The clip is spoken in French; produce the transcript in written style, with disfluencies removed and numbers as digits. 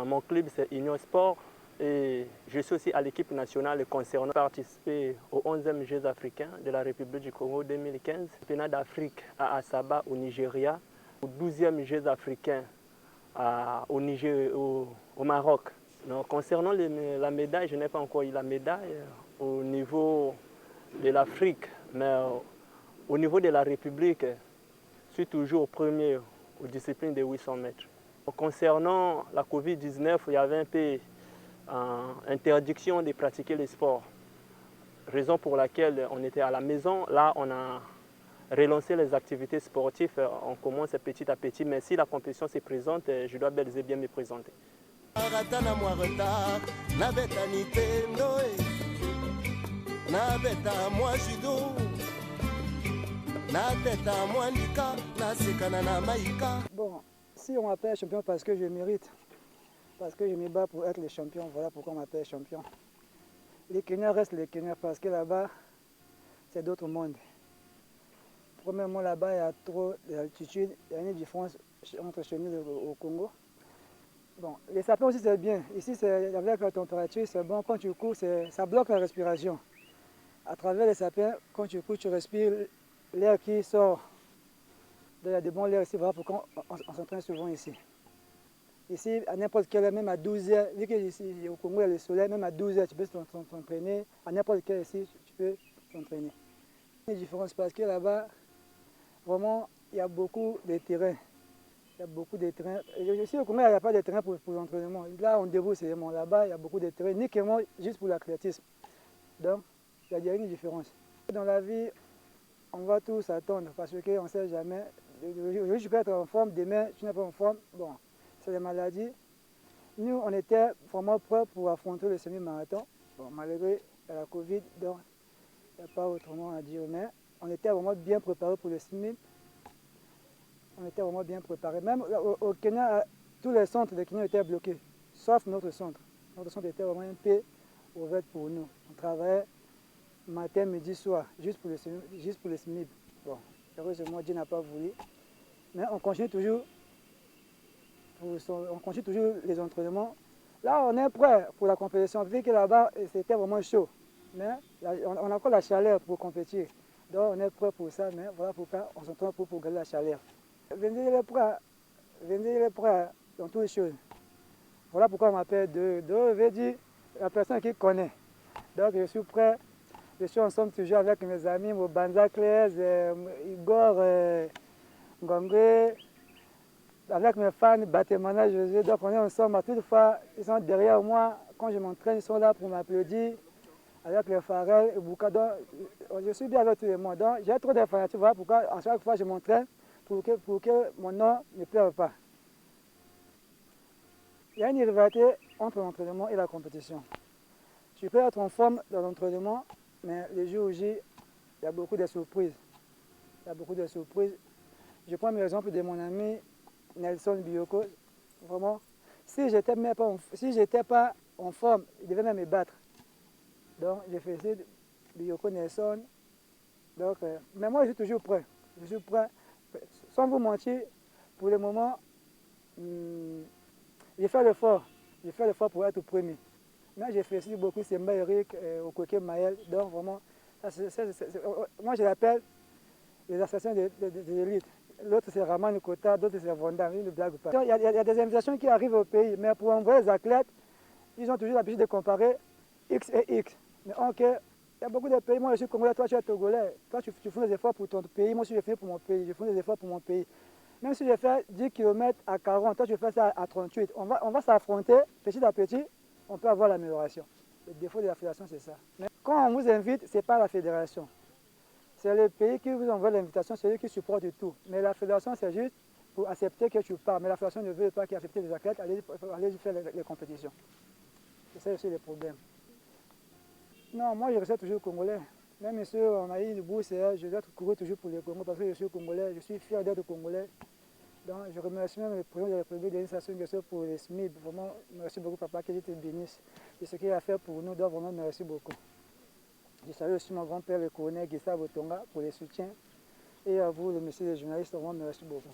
Mon club, c'est Union Sport. Et je suis aussi à l'équipe nationale concernant participer aux 11e Jeux africains de la République du Congo 2015, championnat d'Afrique à Asaba au Nigeria, aux 12e Jeux africains au Maroc. Donc, concernant la médaille, je n'ai pas encore eu la médaille au niveau de l'Afrique, mais au niveau de la République, je suis toujours premier aux disciplines de 800 mètres. Concernant la Covid-19, il y avait un peu interdiction de pratiquer les sports. Raison pour laquelle on était à la maison. Là, on a relancé les activités sportives. On commence petit à petit, mais si la compétition se présente, je dois bel et bien me présenter. Bon, si on m'appelle champion parce que je mérite, parce que je me bats pour être le champion, voilà pourquoi on m'appelle champion. Les Kenyans restent les Kenyans parce que là-bas, c'est d'autres mondes. Premièrement, là-bas, il y a trop d'altitude, il y a une différence entre chez nous et au Congo. Bon, les sapins aussi, c'est bien. Ici, avec la température, c'est bon. Quand tu cours, ça bloque la respiration. À travers les sapins, quand tu cours, tu respires l'air qui sort. Il y a des bons airs ici, voilà pourquoi on s'entraîne souvent ici. Ici, à n'importe quelle heure, même à 12 heures, vu qu'ici au Congo, il y a le soleil, même à 12 heures, tu peux t'entraîner. À n'importe quelle heure ici, tu peux t'entraîner. Il y a une différence parce que là-bas, vraiment, il y a beaucoup de terrains. Il y a beaucoup de terrains. Ici au Congo, il n'y a pas de terrain pour l'entraînement. Là, on débrouille seulement. Là-bas, il y a beaucoup de terrains, uniquement juste pour l'athlétisme. Donc, il y a une différence. Dans la vie, on va tous attendre parce qu'on ne sait jamais. Aujourd'hui, tu peux être en forme, demain, tu n'es pas en forme. Bon, c'est des maladies. Nous, on était vraiment prêts pour affronter le semi-marathon. Bon, malgré la Covid, donc il n'y a pas autrement à dire. Mais on était vraiment bien préparés pour le semi. On était vraiment bien préparés. Même au Kenya, tous les centres de Kenya étaient bloqués, sauf notre centre. Notre centre était vraiment un peu ouvert pour nous. On travaillait matin, midi, soir, juste pour le semi. Bon, heureusement, Dieu n'a pas voulu. Mais on continue toujours les entraînements. Là, on est prêt pour la compétition. Vu que là-bas, c'était vraiment chaud. Mais on a encore la chaleur pour compétir. Donc, on est prêt pour ça. Mais voilà pourquoi on s'entraîne pour garder la chaleur. Venez les prêts dans toutes les choses. Voilà pourquoi on m'appelle Deux veut dire la personne qui connaît. Donc, je suis prêt. Je suis ensemble toujours avec mes amis, Mobanza Claire, Igor, Ngongwe, avec mes fans, Batemana, José. Donc on est ensemble. Toutefois, ils sont derrière moi. Quand je m'entraîne, ils sont là pour m'applaudir. Avec les Farel et Bouka. Donc, je suis bien avec tout le monde. Donc j'ai trop d'informations. Voilà pourquoi à chaque fois je m'entraîne pour que mon nom ne pleure pas. Il y a une rivalité entre l'entraînement et la compétition. Tu peux être en forme dans l'entraînement, mais les jours où il y a beaucoup de surprises. Il y a beaucoup de surprises. Je prends l'exemple de mon ami Nelson Bioko. Vraiment, si je n'étais pas en forme, il devait même me battre. Donc, je faisais Bioko Nelson. Donc, mais moi, je suis toujours prêt. Je suis prêt. Sans vous mentir, pour le moment, j'ai fait l'effort. J'ai fait l'effort pour être premier. Mais j'ai fait aussi beaucoup, c'est Eric, Okoke Maël. Donc, vraiment, moi, je l'appelle les assassins de l'élite. L'autre c'est Raman Kota, d'autres c'est Vonda, ne blague pas. Il y a des invitations qui arrivent au pays, mais pour envoyer les athlètes, ils ont toujours l'habitude de comparer X et X. Mais ok, il y a beaucoup de pays, moi je suis Congolais, toi tu es Togolais, toi tu fais des efforts pour ton pays, moi aussi je fais pour mon pays, je fais des efforts pour mon pays. Même si je fais 10 km à 40, toi tu fais ça à 38, on va s'affronter petit à petit, on peut avoir l'amélioration. Le défaut de la fédération c'est ça. Mais quand on vous invite, ce n'est pas la fédération. C'est le pays qui vous envoie l'invitation, c'est eux qui supportent tout. Mais la fédération, c'est juste pour accepter que tu pars. Mais la fédération ne veut pas accepter les athlètes, aller faire les compétitions. C'est ça aussi le problème. Non, moi je reste toujours congolais. Même si on a eu une bourse, je dois courir toujours pour le Congo parce que je suis congolais, je suis fier d'être congolais. Donc je remercie même le président de la République de l'administration pour les SMIB. Vraiment, merci beaucoup papa, que Dieu te bénisse. Et ce qu'il a fait pour nous, donc vraiment merci beaucoup. Je salue aussi mon grand-père, le colonel Gustave Otonga, pour les soutiens. Et à vous, le monsieur les journalistes, vraiment merci beaucoup.